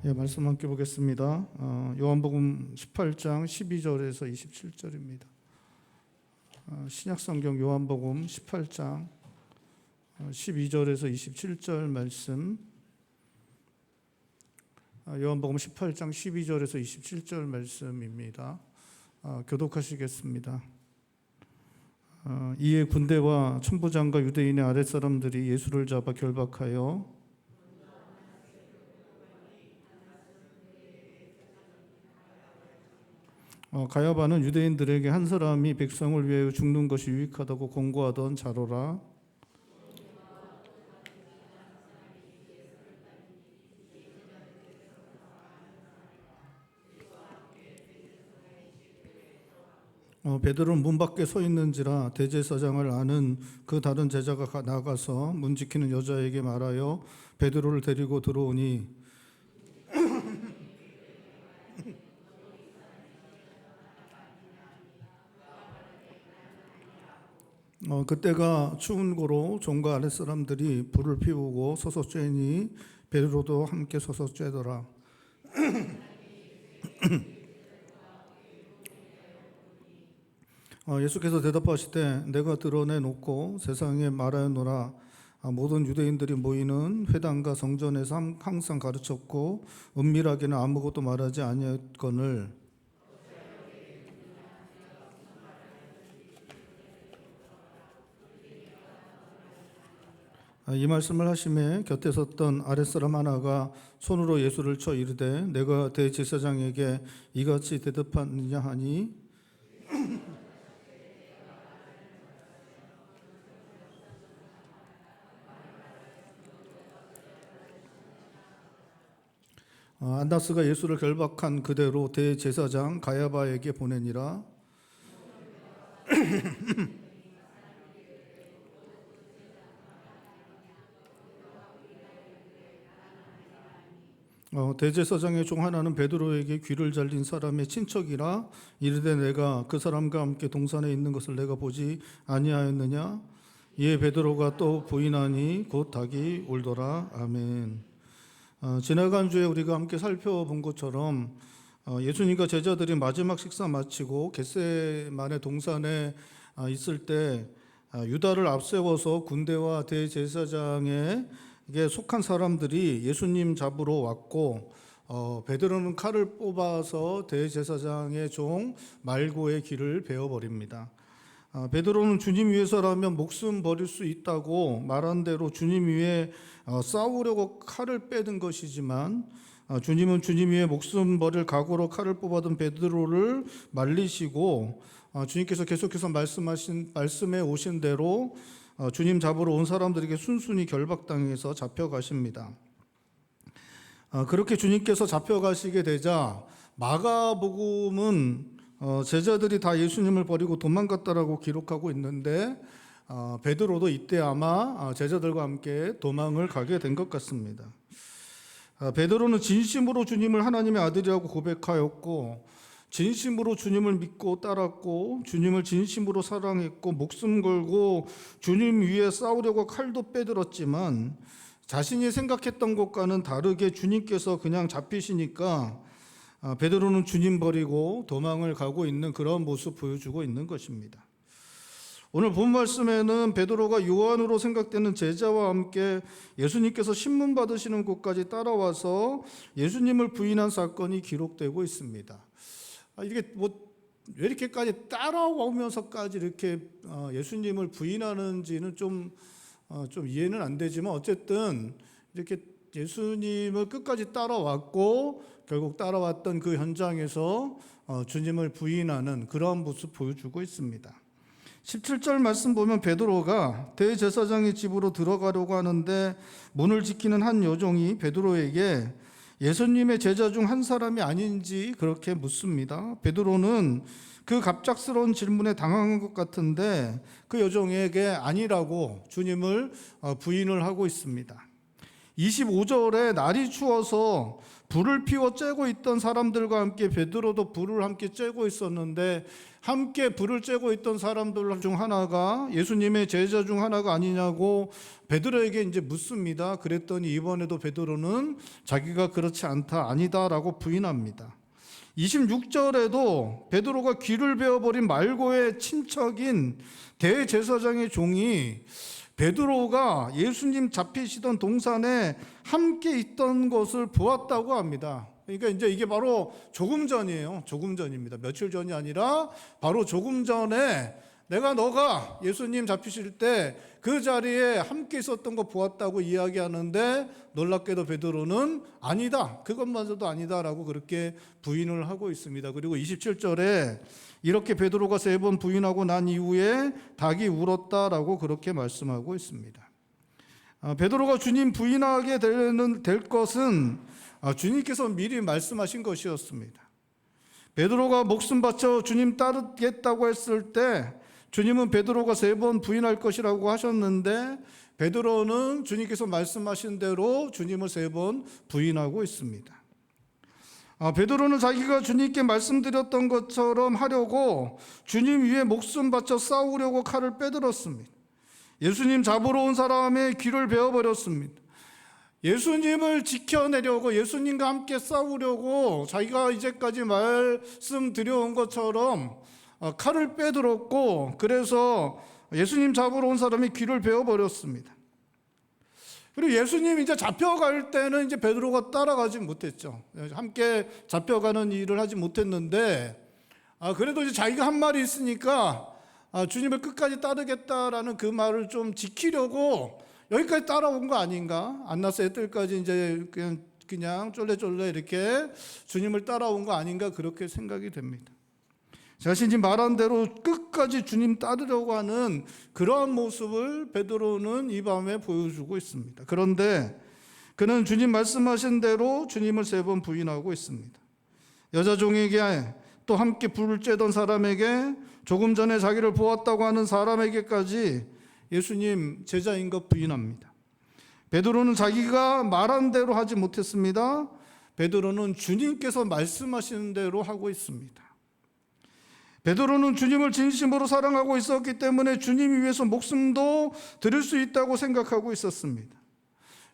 예, 말씀 함께 보겠습니다. 요한복음 18장 12절에서 27절입니다. 신약성경 요한복음 18장 12절에서 27절 말씀. 요한복음 18장 12절에서 27절 말씀입니다. 교독하시겠습니다. 이에 군대와 천부장과 유대인의 아랫사람들이 예수를 잡아 결박하여 가야바는 유대인들에게 한 사람이 백성을 위하여 죽는 것이 유익하다고 권고하던 자로라. 베드로는 문 밖에 서 있는지라 대제사장을 아는 그 다른 제자가 나가서 문 지키는 여자에게 말하여 베드로를 데리고 들어오니 그때가 추운 고로 종과 아랫사람들이 불을 피우고 서서 쬐니 베드로도 함께 서서 쬐더라. 예수께서 대답하시되 내가 드러내놓고 세상에 말하였노라. 모든 유대인들이 모이는 회당과 성전에서 항상 가르쳤고 은밀하게는 아무것도 말하지 아니했거늘 이 말씀을 하심에 곁에 섰던 아랫사람 하나가 손으로 예수를 쳐 이르되 내가 대제사장에게 이같이 대답하느냐 하니 안나스가 예수를 결박한 그대로 대제사장 가야바에게 보내니라. 대제사장의 종 하나는 베드로에게 귀를 잘린 사람의 친척이라 이르되 내가 그 사람과 함께 동산에 있는 것을 내가 보지 아니하였느냐. 이에 베드로가 또 부인하니 곧 닭이 울더라. 아멘. 지나간 주에 우리가 함께 살펴본 것처럼 예수님과 제자들이 마지막 식사 마치고 겟세마네 동산에 있을 때 유다를 앞세워서 군대와 대제사장에게 속한 사람들이 예수님 잡으러 왔고 베드로는 칼을 뽑아서 대제사장의 종 말고의 길을 베어버립니다. 베드로는 주님 위해서라면 목숨 버릴 수 있다고 말한 대로 주님 위해 싸우려고 칼을 빼든 것이지만 주님은 주님 위해 목숨 버릴 각오로 칼을 뽑아든 베드로를 말리시고 주님께서 계속해서 말씀해 오신 대로 주님 잡으러 온 사람들에게 순순히 결박당해서 잡혀가십니다. 그렇게 주님께서 잡혀가시게 되자 마가복음은 제자들이 다 예수님을 버리고 도망갔다라고 기록하고 있는데 베드로도 이때 아마 제자들과 함께 도망을 가게 된 것 같습니다. 베드로는 진심으로 주님을 하나님의 아들이라고 고백하였고 진심으로 주님을 믿고 따랐고 주님을 진심으로 사랑했고 목숨 걸고 주님 위에 싸우려고 칼도 빼들었지만 자신이 생각했던 것과는 다르게 주님께서 그냥 잡히시니까 베드로는 주님 버리고 도망을 가고 있는 그런 모습 보여주고 있는 것입니다. 오늘 본 말씀에는 베드로가 요한으로 생각되는 제자와 함께 예수님께서 신문 받으시는 곳까지 따라와서 예수님을 부인한 사건이 기록되고 있습니다. 이게 왜 이렇게까지 따라오면서까지 이렇게 예수님을 부인하는지는 좀 이해는 안 되지만 어쨌든 이렇게 예수님을 끝까지 따라왔고 결국 따라왔던 그 현장에서 주님을 부인하는 그런 모습 보여주고 있습니다. 17절 말씀 보면 베드로가 대제사장의 집으로 들어가려고 하는데 문을 지키는 한 여종이 베드로에게 예수님의 제자 중 한 사람이 아닌지 그렇게 묻습니다. 베드로는 그 갑작스러운 질문에 당황한 것 같은데 그 여종에게 아니라고 주님을 부인을 하고 있습니다. 25절에 날이 추워서 불을 피워 쬐고 있던 사람들과 함께 베드로도 불을 함께 쬐고 있었는데, 함께 불을 쬐고 있던 사람들 중 하나가 예수님의 제자 중 하나가 아니냐고 베드로에게 이제 묻습니다. 그랬더니 이번에도 베드로는 자기가 그렇지 않다, 아니다라고 부인합니다. 26절에도 베드로가 귀를 베어버린 말고의 친척인 대제사장의 종이 베드로가 예수님 잡히시던 동산에 함께 있던 것을 보았다고 합니다. 그러니까 이제 이게 바로 조금 전이에요. 조금 전입니다. 며칠 전이 아니라 바로 조금 전에 너가 예수님 잡히실 때 그 자리에 함께 있었던 거 보았다고 이야기하는데, 놀랍게도 베드로는 아니다, 그것마저도 아니다라고 그렇게 부인을 하고 있습니다. 그리고 27절에 이렇게 베드로가 3번 부인하고 난 이후에 닭이 울었다라고 그렇게 말씀하고 있습니다. 베드로가 주님 부인하게 될 것은 주님께서 미리 말씀하신 것이었습니다. 베드로가 목숨 바쳐 주님 따르겠다고 했을 때 주님은 베드로가 3번 부인할 것이라고 하셨는데, 베드로는 주님께서 말씀하신 대로 주님을 3번 부인하고 있습니다. 베드로는 자기가 주님께 말씀드렸던 것처럼 하려고 주님 위에 목숨 바쳐 싸우려고 칼을 빼들었습니다. 예수님 잡으러 온 사람의 귀를 베어버렸습니다. 예수님을 지켜내려고, 예수님과 함께 싸우려고 자기가 이제까지 말씀드려온 것처럼 칼을 빼들었고, 그래서 예수님 잡으러 온 사람이 귀를 베어버렸습니다. 그리고 예수님 이제 잡혀갈 때는 이제 베드로가 따라가지 못했죠. 함께 잡혀가는 일을 하지 못했는데, 그래도 이제 자기가 한 말이 있으니까 주님을 끝까지 따르겠다라는 그 말을 좀 지키려고 여기까지 따라온 거 아닌가? 안나스의 뜰까지 이제 그냥 쫄래쫄래 이렇게 주님을 따라온 거 아닌가, 그렇게 생각이 됩니다. 자신이 말한 대로 끝까지 주님 따르려고 하는 그러한 모습을 베드로는 이 밤에 보여주고 있습니다. 그런데 그는 주님 말씀하신 대로 주님을 3번 부인하고 있습니다. 여자 종에게, 또 함께 불을 쬐던 사람에게, 조금 전에 자기를 보았다고 하는 사람에게까지 예수님 제자인 것 부인합니다. 베드로는 자기가 말한 대로 하지 못했습니다. 베드로는 주님께서 말씀하시는 대로 하고 있습니다. 베드로는 주님을 진심으로 사랑하고 있었기 때문에 주님 위해서 목숨도 드릴 수 있다고 생각하고 있었습니다.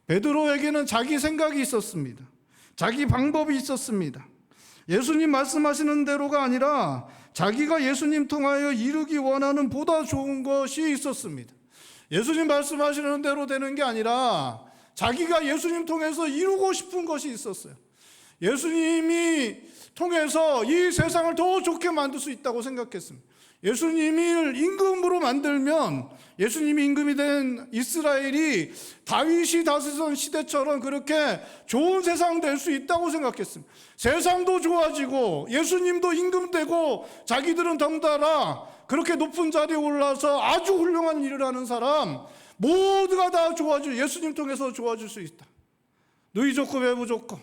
베드로에게는 자기 생각이 있었습니다. 자기 방법이 있었습니다. 예수님 말씀하시는 대로가 아니라 자기가 예수님 통하여 이루기 원하는 보다 좋은 것이 있었습니다. 예수님 말씀하시는 대로 되는 게 아니라 자기가 예수님 통해서 이루고 싶은 것이 있었어요. 예수님이 통해서 이 세상을 더 좋게 만들 수 있다고 생각했습니다. 예수님을 임금으로 만들면, 예수님이 임금이 된 이스라엘이 다윗이 다스리던 시대처럼 그렇게 좋은 세상 될 수 있다고 생각했습니다. 세상도 좋아지고 예수님도 임금되고 자기들은 덩달아 그렇게 높은 자리에 올라서 아주 훌륭한 일을 하는 사람, 모두가 다 좋아지고 예수님 통해서 좋아질 수 있다. 누이 좋고 배부 좋고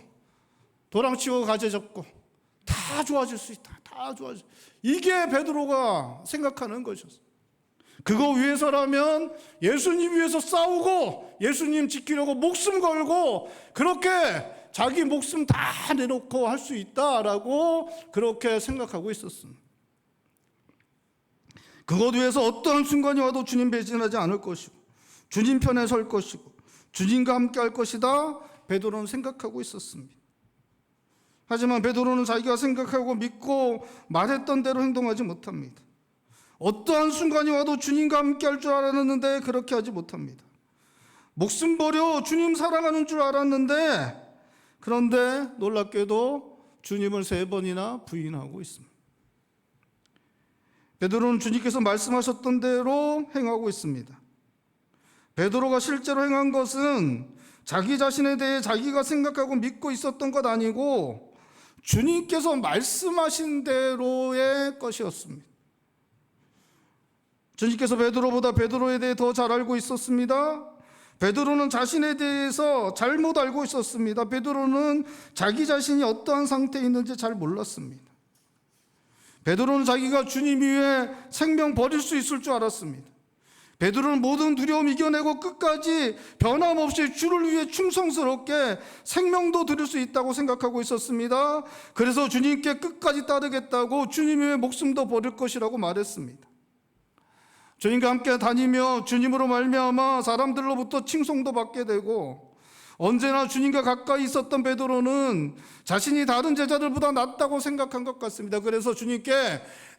도랑치고 가재 잡고 다 좋아질 수 있다. 다 좋아질 수 있다. 이게 베드로가 생각하는 것이었어요. 그거 위해서라면 예수님 위해서 싸우고 예수님 지키려고 목숨 걸고 그렇게 자기 목숨 다 내놓고 할 수 있다라고 그렇게 생각하고 있었습니다. 그것 위해서 어떠한 순간이 와도 주님 배신하지 않을 것이고 주님 편에 설 것이고 주님과 함께 할 것이다, 베드로는 생각하고 있었습니다. 하지만 베드로는 자기가 생각하고 믿고 말했던 대로 행동하지 못합니다. 어떠한 순간이 와도 주님과 함께 할 줄 알았는데 그렇게 하지 못합니다. 목숨 버려 주님 사랑하는 줄 알았는데, 그런데 놀랍게도 주님을 3번이나 부인하고 있습니다. 베드로는 주님께서 말씀하셨던 대로 행하고 있습니다. 베드로가 실제로 행한 것은 자기 자신에 대해 자기가 생각하고 믿고 있었던 것 아니고 주님께서 말씀하신 대로의 것이었습니다. 주님께서 베드로보다 베드로에 대해 더 잘 알고 있었습니다. 베드로는 자신에 대해서 잘못 알고 있었습니다. 베드로는 자기 자신이 어떠한 상태에 있는지 잘 몰랐습니다. 베드로는 자기가 주님 위에 생명 버릴 수 있을 줄 알았습니다. 베드로는 모든 두려움 이겨내고 끝까지 변함없이 주를 위해 충성스럽게 생명도 드릴 수 있다고 생각하고 있었습니다. 그래서 주님께 끝까지 따르겠다고 주님 위해 목숨도 버릴 것이라고 말했습니다. 주님과 함께 다니며 주님으로 말미암아 사람들로부터 칭송도 받게 되고, 언제나 주님과 가까이 있었던 베드로는 자신이 다른 제자들보다 낫다고 생각한 것 같습니다. 그래서 주님께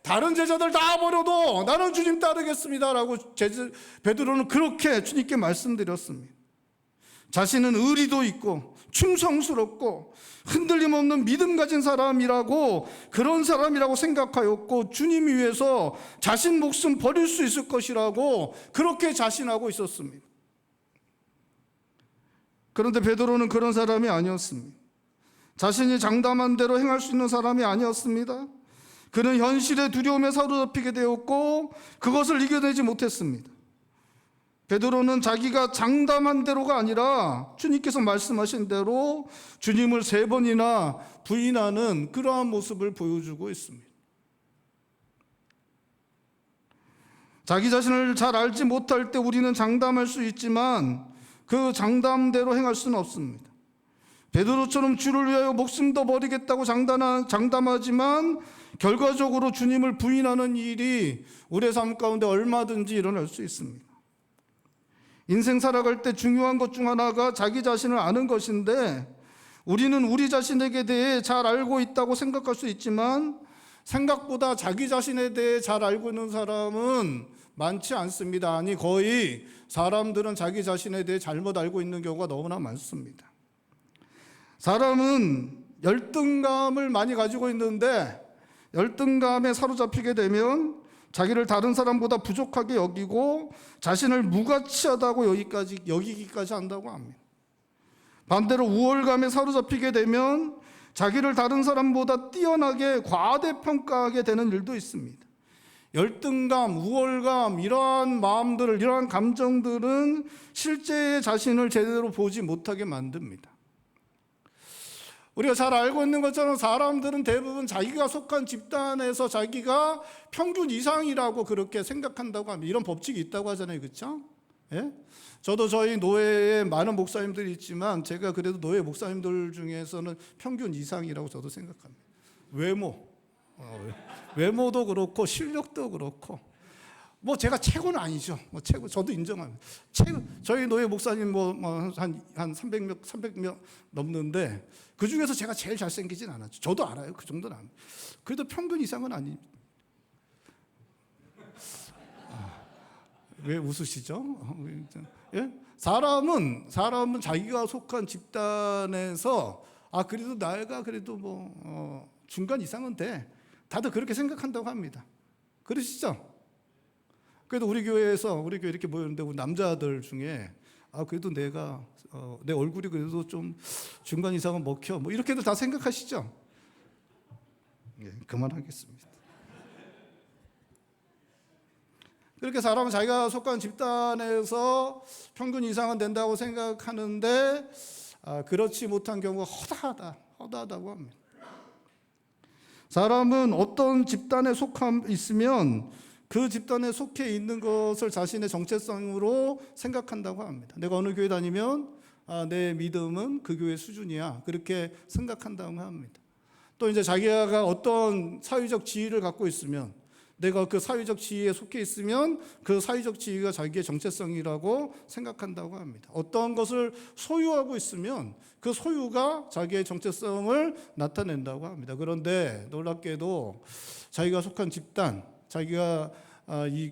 다른 제자들 다 버려도 나는 주님 따르겠습니다 라고 베드로는 그렇게 주님께 말씀드렸습니다. 자신은 의리도 있고 충성스럽고 흔들림 없는 믿음 가진 사람이라고, 그런 사람이라고 생각하였고, 주님 위해서 자신 목숨 버릴 수 있을 것이라고 그렇게 자신하고 있었습니다. 그런데 베드로는 그런 사람이 아니었습니다. 자신이 장담한 대로 행할 수 있는 사람이 아니었습니다. 그는 현실의 두려움에 사로잡히게 되었고 그것을 이겨내지 못했습니다. 베드로는 자기가 장담한 대로가 아니라 주님께서 말씀하신 대로 주님을 3번이나 부인하는 그러한 모습을 보여주고 있습니다. 자기 자신을 잘 알지 못할 때 우리는 장담할 수 있지만 그 장담대로 행할 수는 없습니다. 베드로처럼 주를 위하여 목숨도 버리겠다고 장담하지만 결과적으로 주님을 부인하는 일이 우리의 삶 가운데 얼마든지 일어날 수 있습니다. 인생 살아갈 때 중요한 것 중 하나가 자기 자신을 아는 것인데, 우리는 우리 자신에게 대해 잘 알고 있다고 생각할 수 있지만 생각보다 자기 자신에 대해 잘 알고 있는 사람은 많지 않습니다. 아니, 거의 사람들은 자기 자신에 대해 잘못 알고 있는 경우가 너무나 많습니다. 사람은 열등감을 많이 가지고 있는데, 열등감에 사로잡히게 되면 자기를 다른 사람보다 부족하게 여기고 자신을 무가치하다고 여기기까지 한다고 합니다. 반대로 우월감에 사로잡히게 되면 자기를 다른 사람보다 뛰어나게 과대평가하게 되는 일도 있습니다. 열등감, 우월감, 이러한 마음들을, 이러한 감정들은 실제의 자신을 제대로 보지 못하게 만듭니다. 우리가 잘 알고 있는 것처럼 사람들은 대부분 자기가 속한 집단에서 자기가 평균 이상이라고 그렇게 생각한다고 합니다. 이런 법칙이 있다고 하잖아요. 그렇죠? 예? 저도 저희 노예에 많은 목사님들이 있지만 제가 그래도 노예 목사님들 중에서는 평균 이상이라고 저도 생각합니다. 외모도 그렇고 실력도 그렇고, 뭐 제가 최고는 아니죠. 뭐 최고, 저도 인정합니다. 저희 노예 목사님 한 300명 넘는데 그 중에서 제가 제일 잘생기진 않았죠. 저도 알아요. 그 정도는 압니다. 그래도 평균 이상은 아닙니다. 왜 웃으시죠? 예? 사람은 자기가 속한 집단에서 그래도 내가 그래도 중간 이상은 돼. 다들 그렇게 생각한다고 합니다. 그러시죠? 그래도 우리 교회 이렇게 모였는데 우리 남자들 중에 그래도 내가 내 얼굴이 그래도 좀 중간 이상은 먹혀, 뭐 이렇게도 다 생각하시죠? 예, 그만하겠습니다. 그렇게 사람은 자기가 속한 집단에서 평균 이상은 된다고 생각하는데 그렇지 못한 경우가 허다하다고 합니다. 사람은 어떤 집단에 속함 있으면 그 집단에 속해 있는 것을 자신의 정체성으로 생각한다고 합니다. 내가 어느 교회 다니면 내 믿음은 그 교회 수준이야, 그렇게 생각한다고 합니다. 또 이제 자기가 어떤 사회적 지위를 갖고 있으면, 내가 그 사회적 지위에 속해 있으면 그 사회적 지위가 자기의 정체성이라고 생각한다고 합니다. 어떤 것을 소유하고 있으면 그 소유가 자기의 정체성을 나타낸다고 합니다. 그런데 놀랍게도 자기가 속한 집단, 자기가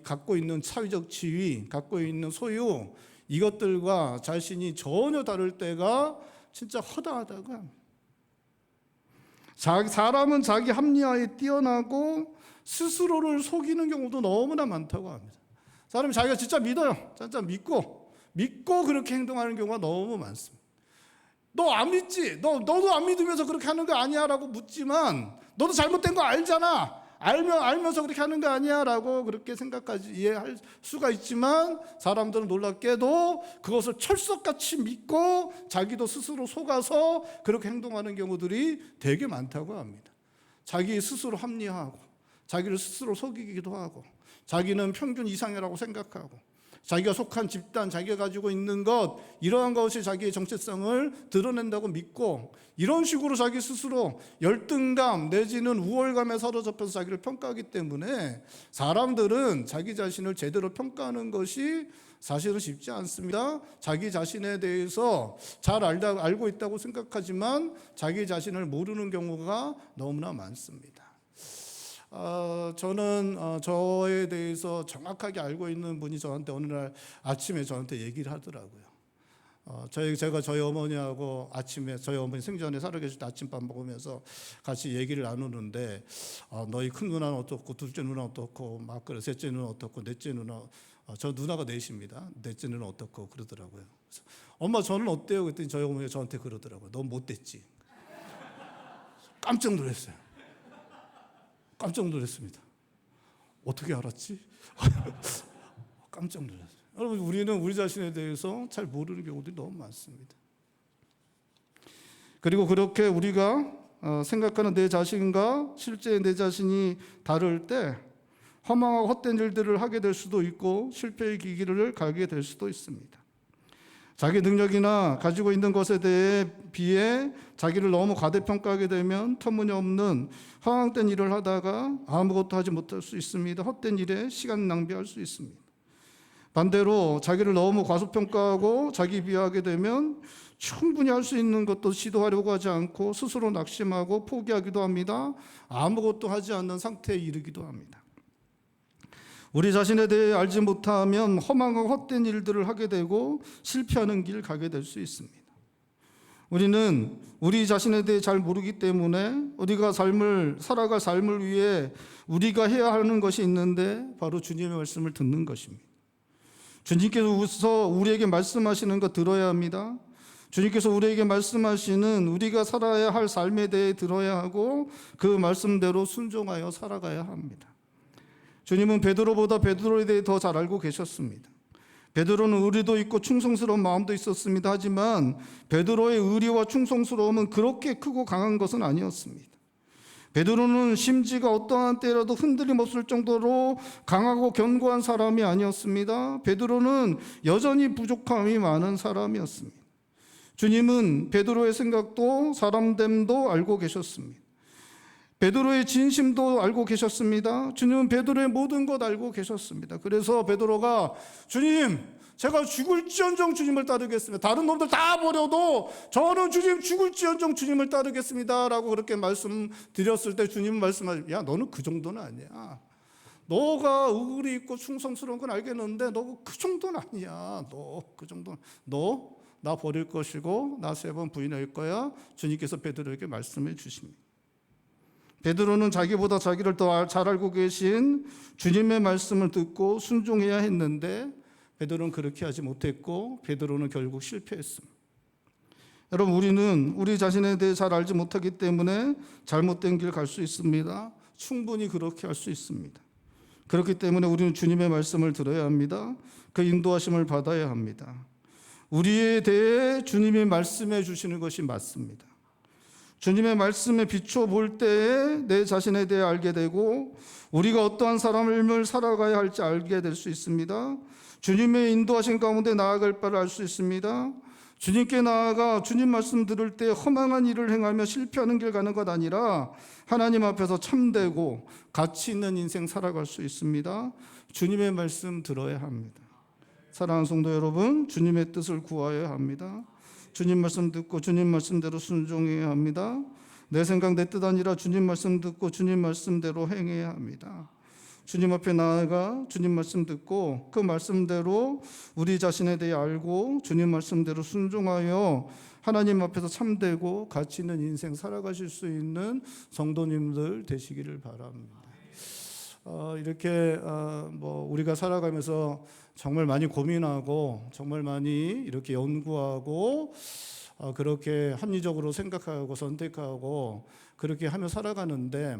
갖고 있는 사회적 지위, 갖고 있는 소유, 이것들과 자신이 전혀 다를 때가 진짜 허다하다고 합니다. 사람은 자기 합리화에 뛰어나고 스스로를 속이는 경우도 너무나 많다고 합니다. 사람이 자기가 진짜 믿어요. 진짜 믿고 그렇게 행동하는 경우가 너무 많습니다. 너 안 믿지? 너도 안 믿으면서 그렇게 하는 거 아니야? 라고 묻지만 너도 잘못된 거 알잖아. 알면서 그렇게 하는 거 아니야? 라고 그렇게 생각까지 이해할 수가 있지만, 사람들은 놀랍게도 그것을 철석같이 믿고 자기도 스스로 속아서 그렇게 행동하는 경우들이 되게 많다고 합니다. 자기 스스로 합리화하고 자기를 스스로 속이기도 하고 자기는 평균 이상이라고 생각하고 자기가 속한 집단, 자기가 가지고 있는 것, 이러한 것이 자기의 정체성을 드러낸다고 믿고 이런 식으로 자기 스스로 열등감 내지는 우월감에 사로잡혀서 자기를 평가하기 때문에 사람들은 자기 자신을 제대로 평가하는 것이 사실은 쉽지 않습니다. 자기 자신에 대해서 잘 알고 있다고 생각하지만 자기 자신을 모르는 경우가 너무나 많습니다. 저는 저에 대해서 정확하게 알고 있는 분이 저한테 어느 날 아침에 저한테 얘기를 하더라고요. 제가 저희 어머니하고 아침에 저희 어머니 생전에 살아계실 때 아침밥 먹으면서 같이 얘기를 나누는데 너희 큰 누나는 어떻고 둘째 누나는 어떻고 막 그래 셋째 누나는 어떻고 넷째 누나 저 누나가 넷입니다. 넷째 누나는 어떻고 그러더라고요. 그래서 엄마 저는 어때요? 그랬더니 저희 어머니가 저한테 그러더라고요. 넌 못됐지. 깜짝 놀랐어요. 깜짝 놀랐습니다. 어떻게 알았지? 깜짝 놀랐어요. 여러분, 우리는 우리 자신에 대해서 잘 모르는 경우들이 너무 많습니다. 그리고 그렇게 우리가 생각하는 내 자신과 실제 내 자신이 다를 때 허망하고 헛된 일들을 하게 될 수도 있고 실패의 길을 가게 될 수도 있습니다. 자기 능력이나 가지고 있는 것에 대해 비해 자기를 너무 과대평가하게 되면 터무니없는 허황된 일을 하다가 아무것도 하지 못할 수 있습니다. 헛된 일에 시간 낭비할 수 있습니다. 반대로 자기를 너무 과소평가하고 자기 비하하게 되면 충분히 할 수 있는 것도 시도하려고 하지 않고 스스로 낙심하고 포기하기도 합니다. 아무것도 하지 않는 상태에 이르기도 합니다. 우리 자신에 대해 알지 못하면 허망하고 헛된 일들을 하게 되고 실패하는 길 가게 될 수 있습니다. 우리는 우리 자신에 대해 잘 모르기 때문에 우리가 살아갈 삶을 위해 우리가 해야 하는 것이 있는데 바로 주님의 말씀을 듣는 것입니다. 주님께서 우리에게 말씀하시는 거 들어야 합니다. 주님께서 우리에게 말씀하시는 우리가 살아야 할 삶에 대해 들어야 하고 그 말씀대로 순종하여 살아가야 합니다. 주님은 베드로보다 베드로에 대해 더 잘 알고 계셨습니다. 베드로는 의리도 있고 충성스러운 마음도 있었습니다. 하지만 베드로의 의리와 충성스러움은 그렇게 크고 강한 것은 아니었습니다. 베드로는 심지가 어떠한 때라도 흔들림 없을 정도로 강하고 견고한 사람이 아니었습니다. 베드로는 여전히 부족함이 많은 사람이었습니다. 주님은 베드로의 생각도 사람됨도 알고 계셨습니다. 베드로의 진심도 알고 계셨습니다. 주님은 베드로의 모든 것 알고 계셨습니다. 그래서 베드로가 주님, 제가 죽을지언정 주님을 따르겠습니다. 다른 놈들 다 버려도 저는 주님 죽을지언정 주님을 따르겠습니다 라고 그렇게 말씀드렸을 때 주님은 말씀하시죠. 야, 너는 그 정도는 아니야. 너가 의리 있고 충성스러운 건 알겠는데 너 그 정도는 아니야. 너 그 정도는 너 나 버릴 것이고 나 3번 부인할 거야. 주님께서 베드로에게 말씀해 주십니다. 베드로는 자기보다 자기를 더 잘 알고 계신 주님의 말씀을 듣고 순종해야 했는데 베드로는 그렇게 하지 못했고 베드로는 결국 실패했습니다. 여러분, 우리는 우리 자신에 대해 잘 알지 못하기 때문에 잘못된 길 갈 수 있습니다. 충분히 그렇게 할 수 있습니다. 그렇기 때문에 우리는 주님의 말씀을 들어야 합니다. 그 인도하심을 받아야 합니다. 우리에 대해 주님이 말씀해 주시는 것이 맞습니다. 주님의 말씀에 비춰볼 때에 내 자신에 대해 알게 되고 우리가 어떠한 삶을 살아가야 할지 알게 될 수 있습니다. 주님의 인도하신 가운데 나아갈 바를 알 수 있습니다. 주님께 나아가 주님 말씀 들을 때 허망한 일을 행하며 실패하는 길 가는 것 아니라 하나님 앞에서 참되고 가치 있는 인생 살아갈 수 있습니다. 주님의 말씀 들어야 합니다. 사랑하는 성도 여러분, 주님의 뜻을 구하여야 합니다. 주님 말씀 듣고 주님 말씀대로 순종해야 합니다. 내 생각 내 뜻 아니라 주님 말씀 듣고 주님 말씀대로 행해야 합니다. 주님 앞에 나아가 주님 말씀 듣고 그 말씀대로 우리 자신에 대해 알고 주님 말씀대로 순종하여 하나님 앞에서 참되고 가치 있는 인생 살아가실 수 있는 성도님들 되시기를 바랍니다. 이렇게 우리가 살아가면서 정말 많이 고민하고 정말 많이 이렇게 연구하고 그렇게 합리적으로 생각하고 선택하고 그렇게 하며 살아가는데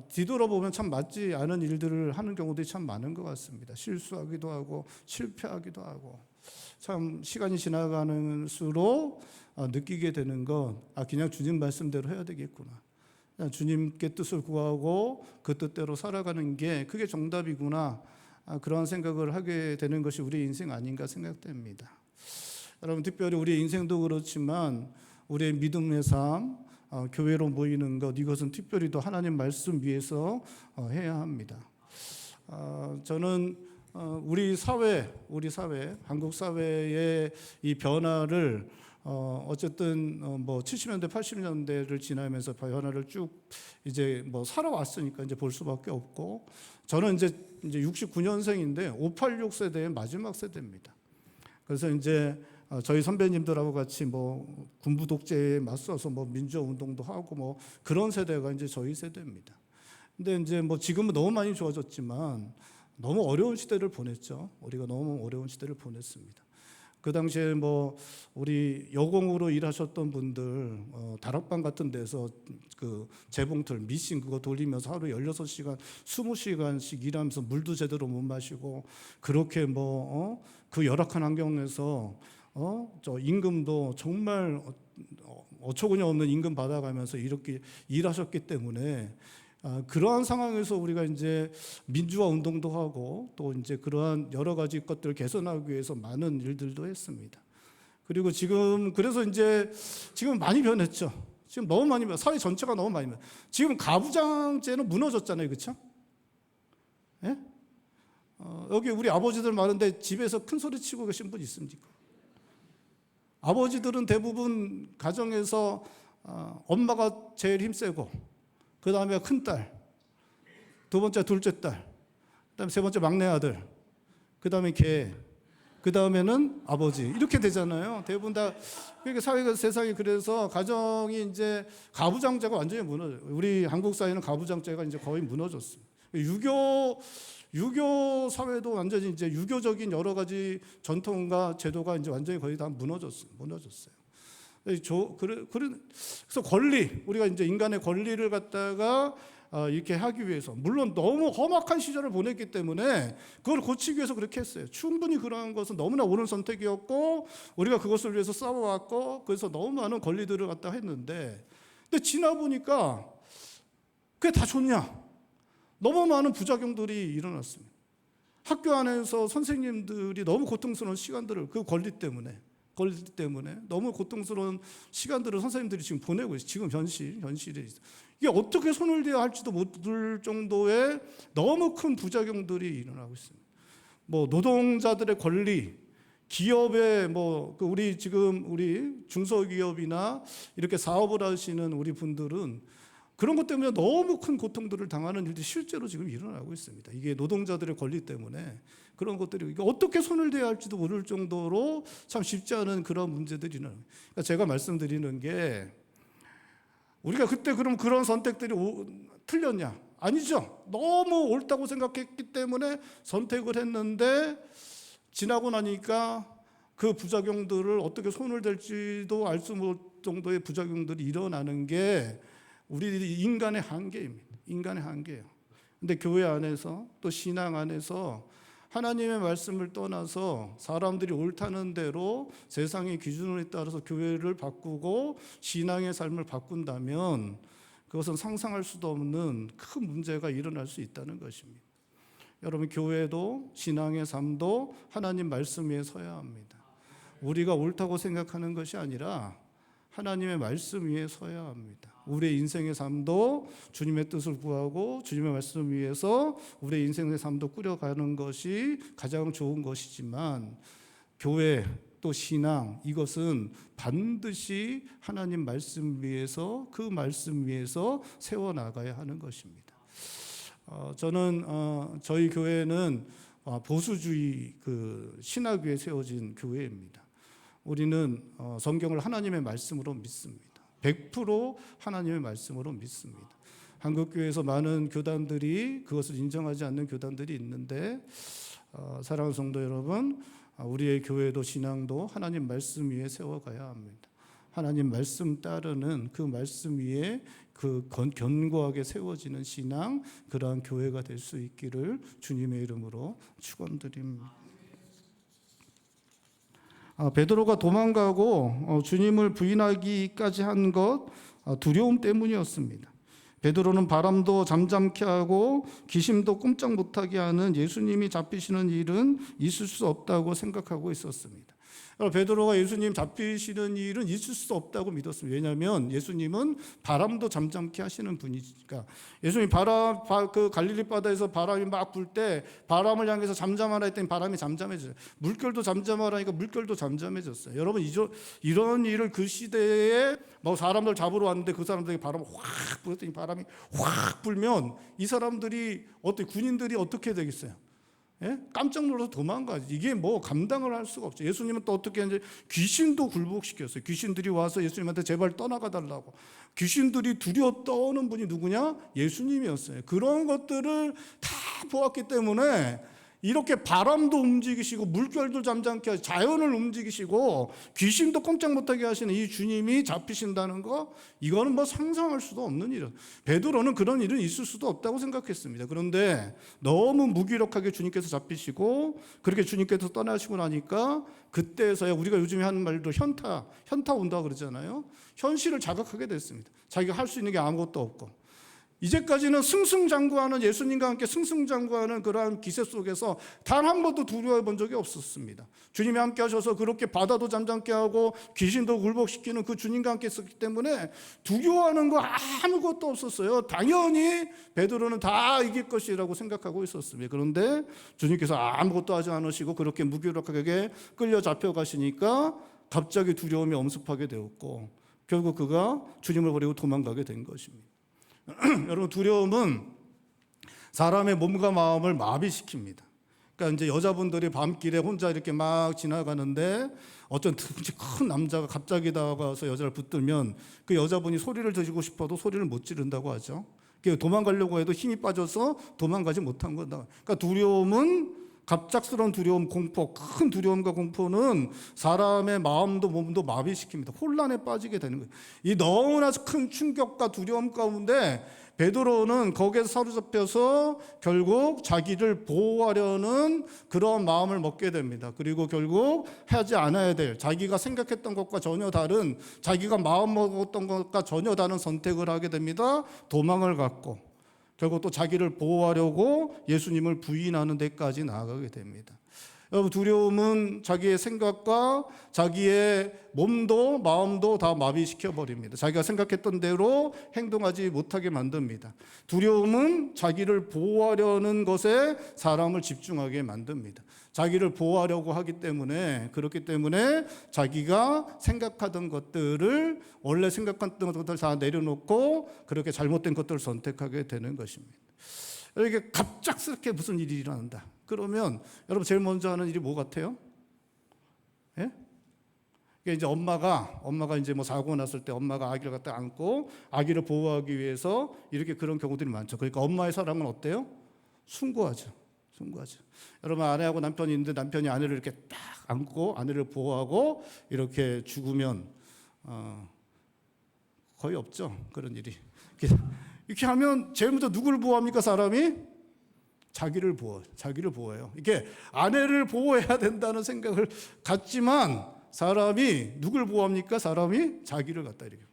뒤돌아보면 참 맞지 않은 일들을 하는 경우들이 참 많은 것 같습니다. 실수하기도 하고 실패하기도 하고 참 시간이 지나가는수록 느끼게 되는 건 그냥 주님 말씀대로 해야 되겠구나. 그냥 주님께 뜻을 구하고 그 뜻대로 살아가는 게 그게 정답이구나. 그러한 생각을 하게 되는 것이 우리 인생 아닌가 생각됩니다. 여러분, 특별히 우리 인생도 그렇지만 우리의 믿음의 삶, 교회로 모이는 것, 이것은 특별히 또 하나님 말씀 위에서 해야 합니다. 저는 우리 사회, 한국 사회의 이 변화를 어쨌든 뭐 70년대, 80년대를 지나면서 변화를 쭉 이제 뭐 살아왔으니까 이제 볼 수밖에 없고, 저는 이제 69년생인데 586 세대의 마지막 세대입니다. 그래서 이제 저희 선배님들하고 같이 뭐 군부 독재에 맞서서 뭐 민주화 운동도 하고 뭐 그런 세대가 이제 저희 세대입니다. 근데 이제 뭐 지금은 너무 많이 좋아졌지만 너무 어려운 시대를 보냈죠. 우리가 너무 어려운 시대를 보냈습니다. 그 당시에 뭐 우리 여공으로 일하셨던 분들 다락방 같은 데서 그 재봉틀 미싱 그거 돌리면서 하루 16시간 20시간씩 일하면서 물도 제대로 못 마시고, 그렇게 뭐 그 열악한 환경에서 저 임금도 정말 어처구니 없는 임금 받아가면서 이렇게 일하셨기 때문에, 그러한 상황에서 우리가 이제 민주화 운동도 하고 또 이제 그러한 여러 가지 것들을 개선하기 위해서 많은 일들도 했습니다. 그리고 그래서 이제 지금 많이 변했죠. 지금 너무 많이 사회 전체가 너무 많이 지금 가부장제는 무너졌잖아요, 그렇죠? 예? 여기 우리 아버지들 많은데 집에서 큰 소리 치고 계신 분 있습니까? 아버지들은 대부분 가정에서 엄마가 제일 힘세고, 그 다음에 큰딸, 두 번째 둘째 딸, 그 다음에 세 번째 막내 아들, 그 다음에 개, 그 다음에는 아버지, 이렇게 되잖아요. 대부분 다. 그러니까 사회가, 세상이, 그래서 가정이 이제 가부장제가 완전히 무너져요. 우리 한국 사회는 가부장제가 이제 거의 무너졌어요. 유교 사회도 완전히 이제 유교적인 여러 가지 전통과 제도가 이제 완전히 거의 다 무너졌어요. 그래서 우리가 이제 인간의 권리를 갖다가 이렇게 하기 위해서, 물론 너무 험악한 시절을 보냈기 때문에 그걸 고치기 위해서 그렇게 했어요. 충분히 그러한 것은 너무나 옳은 선택이었고 우리가 그것을 위해서 싸워왔고, 그래서 너무 많은 권리들을 갖다 했는데, 근데 지나 보니까 그게 다 좋냐? 너무 많은 부작용들이 일어났습니다. 학교 안에서 선생님들이 너무 고통스러운 시간들을, 그 권리 때문에 너무 고통스러운 시간들을 선생님들이 지금 보내고 있어요. 지금 현실에 있어요. 이게 어떻게 손을 대야 할지도 모를 정도의 너무 큰 부작용들이 일어나고 있습니다. 뭐 노동자들의 권리, 기업의 우리 중소기업이나 이렇게 사업을 하시는 우리 분들은 그런 것 때문에 너무 큰 고통들을 당하는 일들이 실제로 지금 일어나고 있습니다. 이게 노동자들의 권리 때문에 그런 것들이, 이게 어떻게 손을 대야 할지도 모를 정도로 참 쉽지 않은 그런 문제들이 일어납니다. 그러니까 제가 말씀드리는 게, 우리가 그때 그럼 그런 선택들이 틀렸냐? 아니죠. 너무 옳다고 생각했기 때문에 선택을 했는데, 지나고 나니까 그 부작용들을 어떻게 손을 댈지도 알 수 없을 정도의 부작용들이 일어나는 게 우리 인간의 한계입니다. 인간의 한계예요. 근데 교회 안에서, 또 신앙 안에서 하나님의 말씀을 떠나서 사람들이 옳다는 대로 세상의 기준에 따라서 교회를 바꾸고 신앙의 삶을 바꾼다면 그것은 상상할 수도 없는 큰 문제가 일어날 수 있다는 것입니다. 여러분, 교회도 신앙의 삶도 하나님 말씀 위에 서야 합니다. 우리가 옳다고 생각하는 것이 아니라 하나님의 말씀 위에 서야 합니다. 우리의 인생의 삶도 주님의 뜻을 구하고 주님의 말씀 위에서 우리의 인생의 삶도 꾸려가는 것이 가장 좋은 것이지만, 교회 또 신앙, 이것은 반드시 하나님 말씀 위에서, 그 말씀 위에서 세워나가야 하는 것입니다. 저는 저희 교회는 보수주의 신학 위에 세워진 교회입니다. 우리는 성경을 하나님의 말씀으로 믿습니다. 100% 하나님의 말씀으로 믿습니다. 한국교회에서 많은 교단들이 그것을 인정하지 않는 교단들이 있는데, 사랑하는 성도 여러분, 우리의 교회도 신앙도 하나님 말씀 위에 세워가야 합니다. 하나님 말씀 따르는 그 말씀 위에 견고하게 세워지는 신앙, 그러한 교회가 될 수 있기를 주님의 이름으로 축원드립니다. 베드로가 도망가고 주님을 부인하기까지 한 것, 두려움 때문이었습니다. 베드로는 바람도 잠잠케 하고 귀신도 꼼짝 못하게 하는 예수님이 잡히시는 일은 있을 수 없다고 생각하고 있었습니다. 베드로가 예수님 잡히시는 일은 있을 수 없다고 믿었습니다. 왜냐하면 예수님은 바람도 잠잠케 하시는 분이니까. 예수님 그 갈릴리 바다에서 바람이 막 불 때 바람을 향해서 잠잠하라 했더니 바람이 잠잠해져요. 물결도 잠잠하라 하니까 물결도 잠잠해졌어요. 여러분 이런 일을 그 시대에 뭐 사람들 잡으러 왔는데 그 사람들이 바람을 확 불었더니 바람이 확 불면 이 사람들이 군인들이 어떻게 되겠어요? 예? 깜짝 놀라서 도망가지. 이게 뭐 감당을 할 수가 없죠. 예수님은 또 어떻게 했는지 귀신도 굴복시켰어요. 귀신들이 와서 예수님한테 제발 떠나가 달라고. 귀신들이 두려워 떠오는 분이 누구냐? 예수님이었어요. 그런 것들을 다 보았기 때문에 이렇게 바람도 움직이시고 물결도 잠잠케 하시고 자연을 움직이시고 귀신도 꼼짝 못하게 하시는 이 주님이 잡히신다는 거, 이거는 뭐 상상할 수도 없는 일이에요. 베드로는 그런 일은 있을 수도 없다고 생각했습니다. 그런데 너무 무기력하게 주님께서 잡히시고 그렇게 주님께서 떠나시고 나니까 그때서야 우리가 요즘에 하는 말로 현타 온다 그러잖아요. 현실을 자각하게 됐습니다. 자기가 할 수 있는 게 아무것도 없고, 이제까지는 승승장구하는 예수님과 함께 승승장구하는 그러한 기세 속에서 단 한 번도 두려워 본 적이 없었습니다. 주님이 함께 하셔서 그렇게 바다도 잠잠케 하고 귀신도 굴복시키는 그 주님과 함께 있었기 때문에 두려워하는 거 아무것도 없었어요. 당연히 베드로는 다 이길 것이라고 생각하고 있었습니다. 그런데 주님께서 아무것도 하지 않으시고 그렇게 무기력하게 끌려 잡혀가시니까 갑자기 두려움이 엄습하게 되었고 결국 그가 주님을 버리고 도망가게 된 것입니다. 여러분, 두려움은 사람의 몸과 마음을 마비시킵니다. 그러니까 이제 여자분들이 밤길에 혼자 이렇게 막 지나가는데 어떤 등치 큰 남자가 갑자기 다가와서 여자를 붙들면 그 여자분이 소리를 지르고 싶어도 소리를 못 지른다고 하죠. 도망가려고 해도 힘이 빠져서 도망가지 못한 거다. 그러니까 두려움은, 갑작스러운 두려움, 공포, 큰 두려움과 공포는 사람의 마음도 몸도 마비시킵니다. 혼란에 빠지게 되는 거예요. 이 너무나 큰 충격과 두려움 가운데 베드로는 거기에서 사로잡혀서 결국 자기를 보호하려는 그런 마음을 먹게 됩니다. 그리고 결국 하지 않아야 될, 자기가 생각했던 것과 전혀 다른, 자기가 마음 먹었던 것과 전혀 다른 선택을 하게 됩니다. 도망을 갔고 결국 또 자기를 보호하려고 예수님을 부인하는 데까지 나아가게 됩니다. 여러분, 두려움은 자기의 생각과 자기의 몸도 마음도 다 마비시켜 버립니다. 자기가 생각했던 대로 행동하지 못하게 만듭니다. 두려움은 자기를 보호하려는 것에 사람을 집중하게 만듭니다. 자기를 보호하려고 하기 때문에, 그렇기 때문에 자기가 생각하던 것들을, 원래 생각했던 것들을 다 내려놓고 그렇게 잘못된 것들을 선택하게 되는 것입니다. 이렇게 갑작스럽게 무슨 일이 일어난다. 그러면 여러분 제일 먼저 하는 일이 뭐 같아요? 예? 이제 엄마가 이제 뭐 사고 났을 때 엄마가 아기를 갖다 안고 아기를 보호하기 위해서 이렇게 그런 경우들이 많죠. 그러니까 엄마의 사랑은 어때요? 숭고하죠. 여러분, 아내하고 남편이 있는데 남편이 아내를 이렇게 딱 안고 아내를 보호하고 이렇게 죽으면 거의 없죠. 그런 일이. 이렇게 하면 제일 먼저 누구를 보호합니까? 사람이 자기를 보호해요. 이게 아내를 보호해야 된다는 생각을 갖지만 사람이 누굴 보호합니까? 사람이 자기를 갖다 이렇게.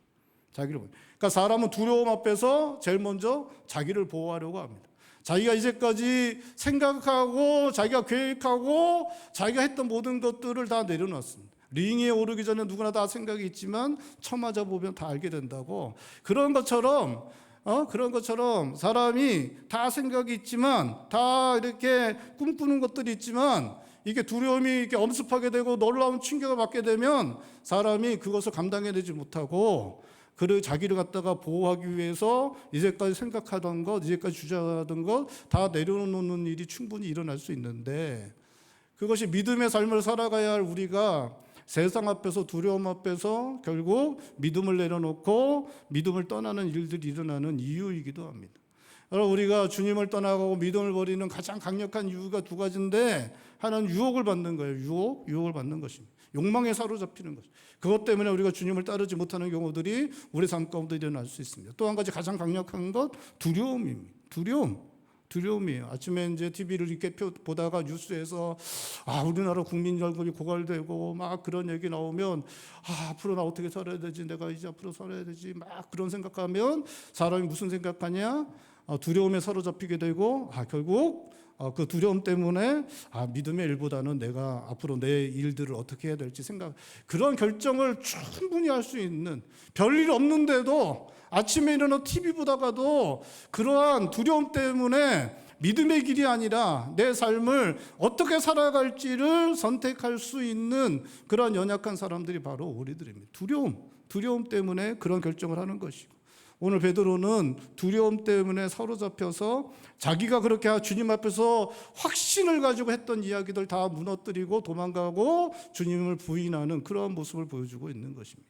자기를 보호. 그러니까 사람은 두려움 앞에서 제일 먼저 자기를 보호하려고 합니다. 자기가 이제까지 생각하고 자기가 계획하고 자기가 했던 모든 것들을 다 내려놨습니다. 링에 오르기 전에 누구나 다 생각이 있지만 쳐맞아 보면 다 알게 된다고. 그런 것처럼 사람이 다 생각이 있지만, 다 이렇게 꿈꾸는 것들이 있지만, 이게 두려움이 이렇게 엄습하게 되고 놀라운 충격을 받게 되면 사람이 그것을 감당해내지 못하고, 그를 자기를 갖다가 보호하기 위해서 이제까지 생각하던 것, 이제까지 주장하던 것 다 내려놓는 일이 충분히 일어날 수 있는데, 그것이 믿음의 삶을 살아가야 할 우리가 세상 앞에서, 두려움 앞에서 결국 믿음을 내려놓고 믿음을 떠나는 일들이 일어나는 이유이기도 합니다. 여러분, 우리가 주님을 떠나가고 믿음을 버리는 가장 강력한 이유가 두 가지인데, 하나는 유혹을 받는 거예요. 유혹을 받는 것입니다. 욕망에 사로잡히는 것. 그것 때문에 우리가 주님을 따르지 못하는 경우들이 우리 삶 가운데 일어날 수 있습니다. 또 한 가지 가장 강력한 것, 두려움입니다. 두려움이에요. 아침에 이제 TV를 이렇게 보다가 뉴스에서 우리나라 국민 연금이 고갈되고 막 그런 얘기 나오면 앞으로 나 어떻게 살아야 되지? 내가 이제 앞으로 살아야 되지? 막 그런 생각하면 사람이 무슨 생각하냐? 두려움에 사로잡히게 되고 결국 그 두려움 때문에 믿음의 일보다는 내가 앞으로 내 일들을 어떻게 해야 될지 그런 결정을 충분히 할 수 있는, 별일 없는데도 아침에 일어나 TV 보다가도 그러한 두려움 때문에 믿음의 길이 아니라 내 삶을 어떻게 살아갈지를 선택할 수 있는 그런 연약한 사람들이 바로 우리들입니다. 두려움 때문에 그런 결정을 하는 것이고, 오늘 베드로는 두려움 때문에 사로잡혀서 자기가 그렇게 주님 앞에서 확신을 가지고 했던 이야기들 다 무너뜨리고 도망가고 주님을 부인하는 그런 모습을 보여주고 있는 것입니다.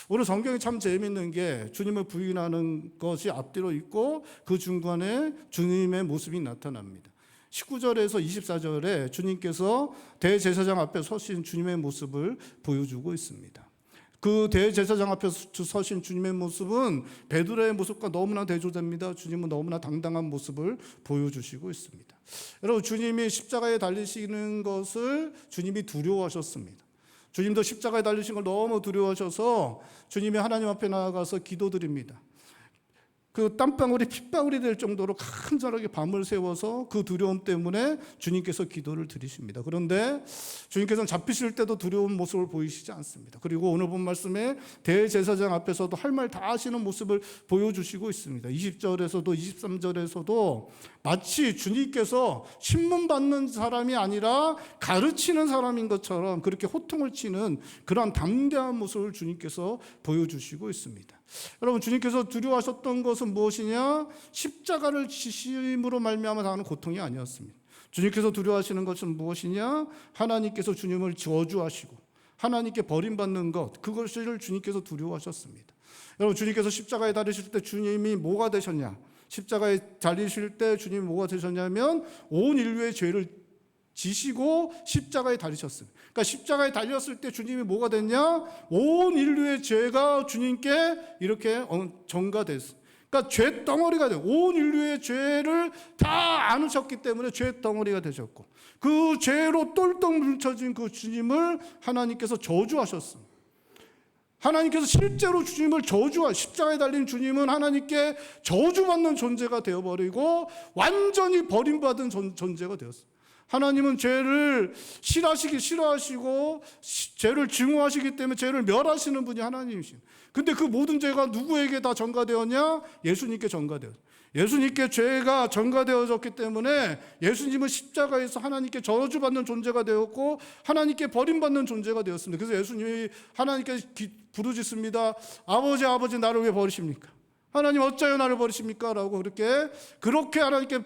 오늘 성경이 참 재미있는 게 주님을 부인하는 것이 앞뒤로 있고 그 중간에 주님의 모습이 나타납니다. 19절에서 24절에 주님께서 대제사장 앞에 서신 주님의 모습을 보여주고 있습니다. 그 대제사장 앞에 서신 주님의 모습은 베드로의 모습과 너무나 대조됩니다. 주님은 너무나 당당한 모습을 보여주시고 있습니다. 여러분, 주님이 십자가에 달리시는 것을 주님이 두려워하셨습니다. 주님도 십자가에 달리신 걸 너무 두려워하셔서 주님이 하나님 앞에 나아가서 기도드립니다. 그 땀방울이 핏방울이 될 정도로 간절하게 밤을 새워서 그 두려움 때문에 주님께서 기도를 드리십니다. 그런데 주님께서는 잡히실 때도 두려운 모습을 보이시지 않습니다. 그리고 오늘 본 말씀에 대제사장 앞에서도 할 말 다 하시는 모습을 보여주시고 있습니다. 20절에서도 23절에서도 마치 주님께서 신문받는 사람이 아니라 가르치는 사람인 것처럼 그렇게 호통을 치는 그런 담대한 모습을 주님께서 보여주시고 있습니다. 여러분, 주님께서 두려워하셨던 것은 무엇이냐? 십자가를 지심으로 말미암아 당하는 고통이 아니었습니다. 주님께서 두려워하시는 것은 무엇이냐? 하나님께서 주님을 저주하시고 하나님께 버림받는 것, 그것을 주님께서 두려워하셨습니다. 여러분, 주님께서 십자가에 달리실 때 주님이 뭐가 되셨냐? 십자가에 달리실 때 주님이 뭐가 되셨냐면 온 인류의 죄를 지시고 십자가에 달리셨습니다. 그러니까 십자가에 달렸을 때 주님이 뭐가 됐냐? 온 인류의 죄가 주님께 이렇게 전가됐어요. 그러니까 죄 덩어리가 돼요. 온 인류의 죄를 다 안으셨기 때문에 죄 덩어리가 되셨고, 그 죄로 똘똘 뭉쳐진 그 주님을 하나님께서 저주하셨습니다. 하나님께서 실제로 주님을 십자가에 달린 주님은 하나님께 저주받는 존재가 되어버리고 완전히 버림받은 존재가 되었습니다. 하나님은 죄를 싫어하시고 죄를 증오하시기 때문에 죄를 멸하시는 분이 하나님이십니다. 근데 그 모든 죄가 누구에게 다 전가되었냐? 예수님께 전가되었어요. 예수님께 죄가 전가되어졌기 때문에 예수님은 십자가에서 하나님께 저주받는 존재가 되었고 하나님께 버림받는 존재가 되었습니다. 그래서 예수님이 하나님께 부르짖습니다. 아버지 나를 왜 버리십니까? 하나님 어찌하여 나를 버리십니까? 라고 그렇게 하나님께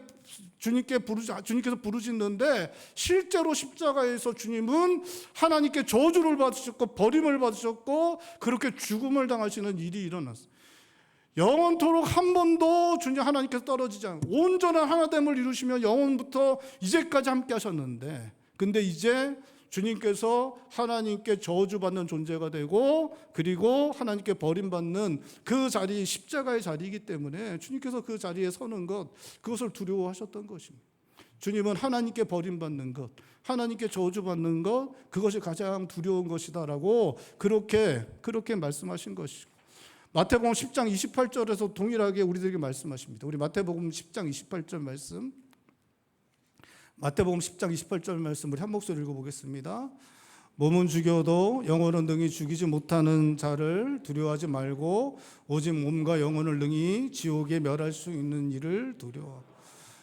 주님께서 부르짖는데, 실제로 십자가에서 주님은 하나님께 저주를 받으셨고 버림을 받으셨고 그렇게 죽음을 당하시는 일이 일어났어요. 영원토록 한 번도 주님 하나님께서 떨어지지 않고 온전한 하나됨을 이루시며 영원부터 이제까지 함께 하셨는데, 근데 이제 주님께서 하나님께 저주받는 존재가 되고 그리고 하나님께 버림받는 그 자리, 십자가의 자리이기 때문에 주님께서 그 자리에 서는 것, 그것을 두려워하셨던 것입니다. 주님은 하나님께 버림받는 것, 하나님께 저주받는 것, 그것이 가장 두려운 것이다라고 그렇게 말씀하신 것이고, 마태복음 10장 28절에서 동일하게 우리들에게 말씀하십니다. 우리 마태복음 10장 28절 말씀, 마태복음 10장 28절 말씀 우리 한 목소리 읽어보겠습니다. 몸은 죽여도 영혼은 능히 죽이지 못하는 자를 두려워하지 말고 오직 몸과 영혼을 능히 지옥에 멸할 수 있는 이를 두려워.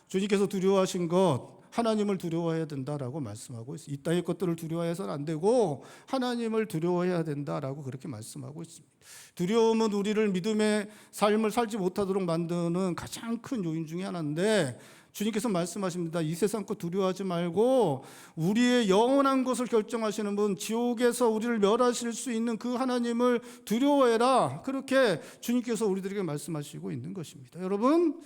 주님께서 두려워하신 것, 하나님을 두려워해야 된다라고 말씀하고 있습니다. 이 땅의 것들을 두려워해서는 안 되고 하나님을 두려워해야 된다라고 그렇게 말씀하고 있습니다. 두려움은 우리를 믿음의 삶을 살지 못하도록 만드는 가장 큰 요인 중에 하나인데, 주님께서 말씀하십니다. 이 세상 것 두려워하지 말고 우리의 영원한 것을 결정하시는 분, 지옥에서 우리를 멸하실 수 있는 그 하나님을 두려워해라. 그렇게 주님께서 우리들에게 말씀하시고 있는 것입니다. 여러분,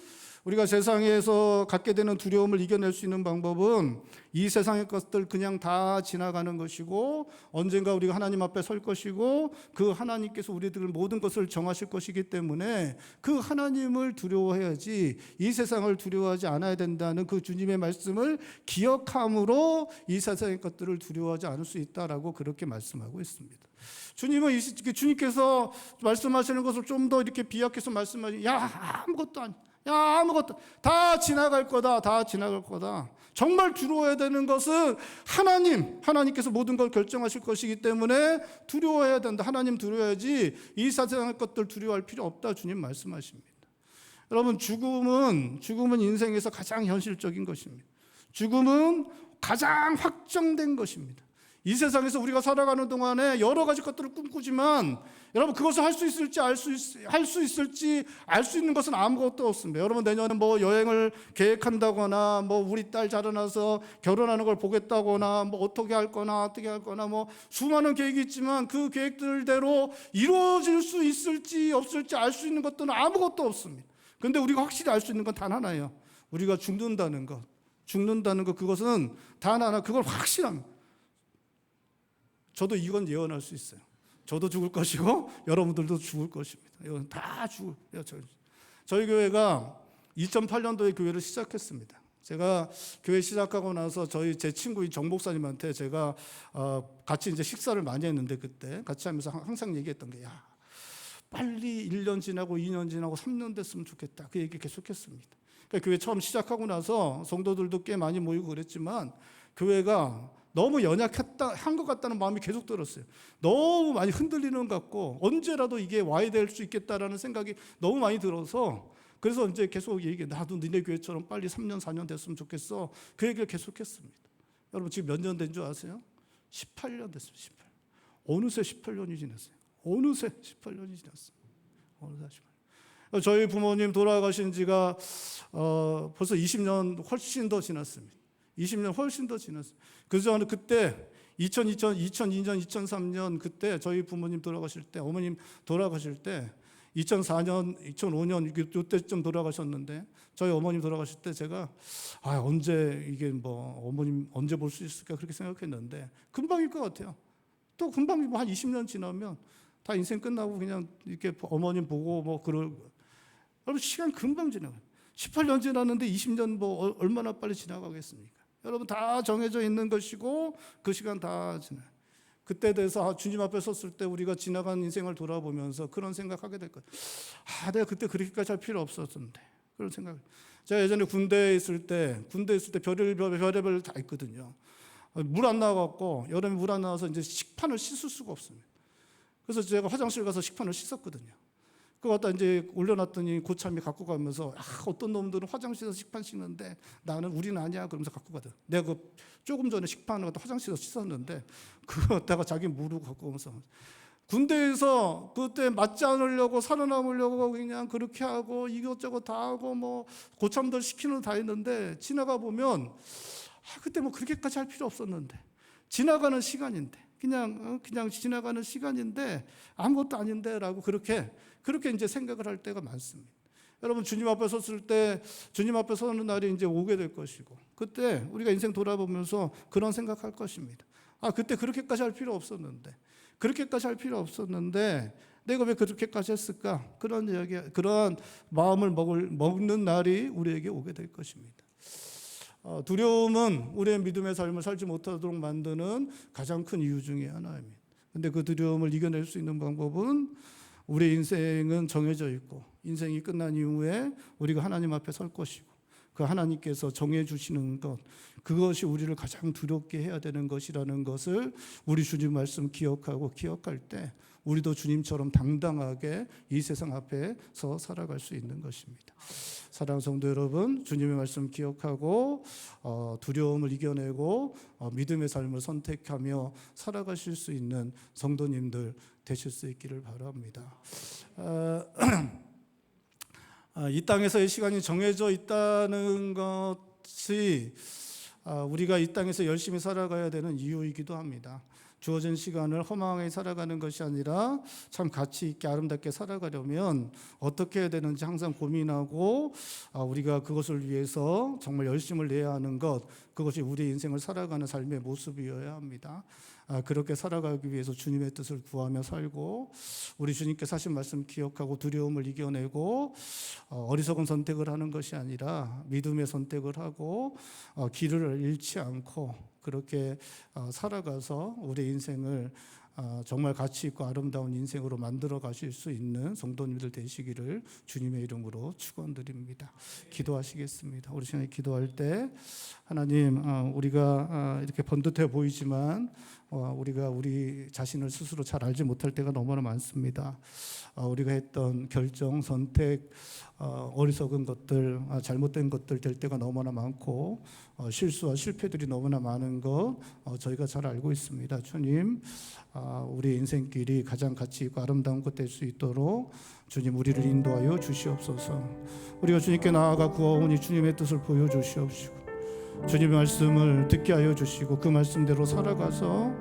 우리가 세상에서 갖게 되는 두려움을 이겨낼 수 있는 방법은 이 세상의 것들 그냥 다 지나가는 것이고, 언젠가 우리가 하나님 앞에 설 것이고, 그 하나님께서 우리들 모든 것을 정하실 것이기 때문에 그 하나님을 두려워해야지 이 세상을 두려워하지 않아야 된다는 그 주님의 말씀을 기억함으로 이 세상의 것들을 두려워하지 않을 수 있다라고 그렇게 말씀하고 있습니다. 주님께서 말씀하시는 것을 좀 더 이렇게 비약해서 말씀하시면, 야 아무것도 아니야, 야 아무것도, 다 지나갈 거다, 다 지나갈 거다. 정말 두려워해야 되는 것은 하나님께서 모든 걸 결정하실 것이기 때문에 두려워해야 된다. 하나님 두려워야지 이 세상의 것들 두려워할 필요 없다, 주님 말씀하십니다. 여러분, 죽음은 인생에서 가장 현실적인 것입니다. 죽음은 가장 확정된 것입니다. 이 세상에서 우리가 살아가는 동안에 여러 가지 것들을 꿈꾸지만, 여러분, 그것을 할 수 있을지 알 수 있는 것은 아무것도 없습니다. 여러분, 내년에 뭐 여행을 계획한다거나, 뭐 우리 딸 자라나서 결혼하는 걸 보겠다거나, 뭐 어떻게 할 거나 뭐 수많은 계획이 있지만 그 계획들대로 이루어질 수 있을지 없을지 알 수 있는 것들은 아무것도 없습니다. 그런데 우리가 확실히 알 수 있는 건 단 하나예요. 우리가 죽는다는 것, 그것은 단 하나, 그걸 확실합니다. 저도 이건 예언할 수 있어요. 저도 죽을 것이고 여러분들도 죽을 것입니다. 이건 다 죽을. 저희 교회가 2008년도에 교회를 시작했습니다. 제가 교회 시작하고 나서 제 친구인 정 목사님한테 제가 같이 이제 식사를 많이 했는데, 그때 같이 하면서 항상 얘기했던 게, 야, 빨리 1년 지나고 2년 지나고 3년 됐으면 좋겠다. 그 얘기 계속했습니다. 그러니까 교회 처음 시작하고 나서 성도들도 꽤 많이 모이고 그랬지만 교회가 너무 연약한 것 같다는 마음이 계속 들었어요. 너무 많이 흔들리는 것 같고 언제라도 이게 와야 될 수 있겠다라는 생각이 너무 많이 들어서, 그래서 이제 계속 나도 니네 교회처럼 빨리 3년 4년 됐으면 좋겠어. 그 얘기를 계속했습니다. 여러분, 지금 몇 년 된 줄 아세요? 18년 됐어요. 18년. 어느새 18년이 지났어요. 어느새 18년이 지났어요. 저희 부모님 돌아가신 지가 벌써 20년 훨씬 더 지났습니다. 20년 훨씬 더 지났어요. 그전에 그때 2002년, 2003년 그때 저희 부모님 돌아가실 때, 어머님 돌아가실 때 2004년, 2005년 이때쯤 돌아가셨는데, 저희 어머님 돌아가실 때 제가 언제 이게 뭐 어머님 언제 볼 수 있을까 그렇게 생각했는데 금방일 것 같아요. 또 금방 뭐 한 20년 지나면 다 인생 끝나고 그냥 이렇게 어머님 보고 뭐 여러분, 시간 금방 지나가요. 18년 지났는데 20년 뭐 얼마나 빨리 지나가겠습니까? 여러분, 다 정해져 있는 것이고 그 시간 다 지나요. 그때 돼서 주님 앞에 섰을 때 우리가 지나간 인생을 돌아보면서 그런 생각하게 될 거예요. 내가 그때 그렇게까지 할 필요 없었는데, 그런 생각. 제가 예전에 군대에 있을 때 별의별 다 있거든요. 물 안 나와갖고 여름에 물 안 나와서 이제 식판을 씻을 수가 없습니다. 그래서 제가 화장실 가서 식판을 씻었거든요. 그거 갖다 이제 올려놨더니 고참이 갖고 가면서, 어떤 놈들은 화장실에서 식판 씻는데 우리는 아니야 그러면서 갖고 가더라. 내가 조금 전에 식판을 갖다 화장실에서 씻었는데 그거 갖다가 자기 무르고 갖고 오면서, 군대에서 그때 맞지 않으려고 살아남으려고 그냥 그렇게 하고 이것저것 다 하고 뭐 고참들 시키는 다 했는데, 지나가 보면 그때 뭐 그렇게까지 할 필요 없었는데, 지나가는 시간인데, 그냥 지나가는 시간인데 아무것도 아닌데라고 그렇게 이제 생각을 할 때가 많습니다. 여러분, 주님 앞에 섰을 때, 주님 앞에 서는 날이 이제 오게 될 것이고, 그때 우리가 인생 돌아보면서 그런 생각할 것입니다. 그때 그렇게까지 할 필요 없었는데 내가 왜 그렇게까지 했을까? 그런 마음을 먹는 날이 우리에게 오게 될 것입니다. 두려움은 우리의 믿음의 삶을 살지 못하도록 만드는 가장 큰 이유 중에 하나입니다. 그런데 그 두려움을 이겨낼 수 있는 방법은, 우리 인생은 정해져 있고 인생이 끝난 이후에 우리가 하나님 앞에 설 것이고, 그 하나님께서 정해 주시는 것, 그것이 우리를 가장 두렵게 해야 되는 것이라는 것을 우리 주님 말씀 기억할 때 우리도 주님처럼 당당하게 이 세상 앞에서 살아갈 수 있는 것입니다. 사랑하는 성도 여러분, 주님의 말씀 기억하고 두려움을 이겨내고 믿음의 삶을 선택하며 살아가실 수 있는 성도님들 되실 수 있기를 바랍니다. 이 땅에서의 시간이 정해져 있다는 것이 우리가 이 땅에서 열심히 살아가야 되는 이유이기도 합니다. 주어진 시간을 허망하게 살아가는 것이 아니라 참 가치 있게 아름답게 살아가려면 어떻게 해야 되는지 항상 고민하고 우리가 그것을 위해서 정말 열심을 내야 하는 것, 그것이 우리 인생을 살아가는 삶의 모습이어야 합니다. 그렇게 살아가기 위해서 주님의 뜻을 구하며 살고 우리 주님께서 하신 말씀 기억하고 두려움을 이겨내고 어리석은 선택을 하는 것이 아니라 믿음의 선택을 하고 길을 잃지 않고 그렇게 살아가서 우리 인생을 정말 가치 있고 아름다운 인생으로 만들어 가실 수 있는 성도님들 되시기를 주님의 이름으로 축원드립니다. 기도하시겠습니다. 우리 시간에 기도할 때 하나님, 우리가 이렇게 번듯해 보이지만 우리가 우리 자신을 스스로 잘 알지 못할 때가 너무나 많습니다. 우리가 했던 결정, 선택, 어리석은 것들, 잘못된 것들 될 때가 너무나 많고 실수와 실패들이 너무나 많은 것 저희가 잘 알고 있습니다. 주님, 우리 인생길이 가장 가치 있고 아름다운 것 될 수 있도록 주님 우리를 인도하여 주시옵소서. 우리가 주님께 나아가 구하오니 주님의 뜻을 보여주시옵시고 주님의 말씀을 듣게 하여 주시고 그 말씀대로 살아가서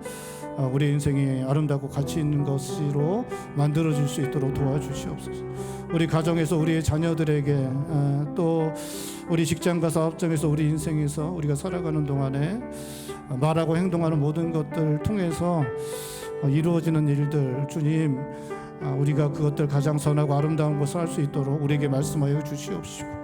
우리 인생이 아름답고 가치 있는 것으로 만들어질 수 있도록 도와주시옵소서. 우리 가정에서 우리의 자녀들에게 또 우리 직장과 사업장에서 우리 인생에서 우리가 살아가는 동안에 말하고 행동하는 모든 것들 통해서 이루어지는 일들 주님 우리가 그것들 가장 선하고 아름다운 것을 할 수 있도록 우리에게 말씀하여 주시옵시고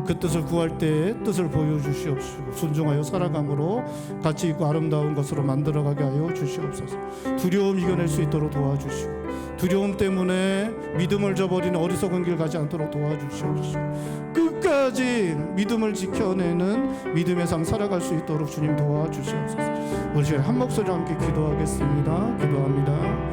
그 뜻을 구할 때에 뜻을 보여주시옵시고 순종하여 살아감으로 가치 있고 아름다운 것으로 만들어가게 하여 주시옵소서. 두려움 이겨낼 수 있도록 도와주시고 두려움 때문에 믿음을 저버리는 어리석은 길 가지 않도록 도와주시옵시고 끝까지 믿음을 지켜내는 믿음의 삶 살아갈 수 있도록 주님 도와주시옵소서. 우리 한 목소리로 함께 기도하겠습니다. 기도합니다.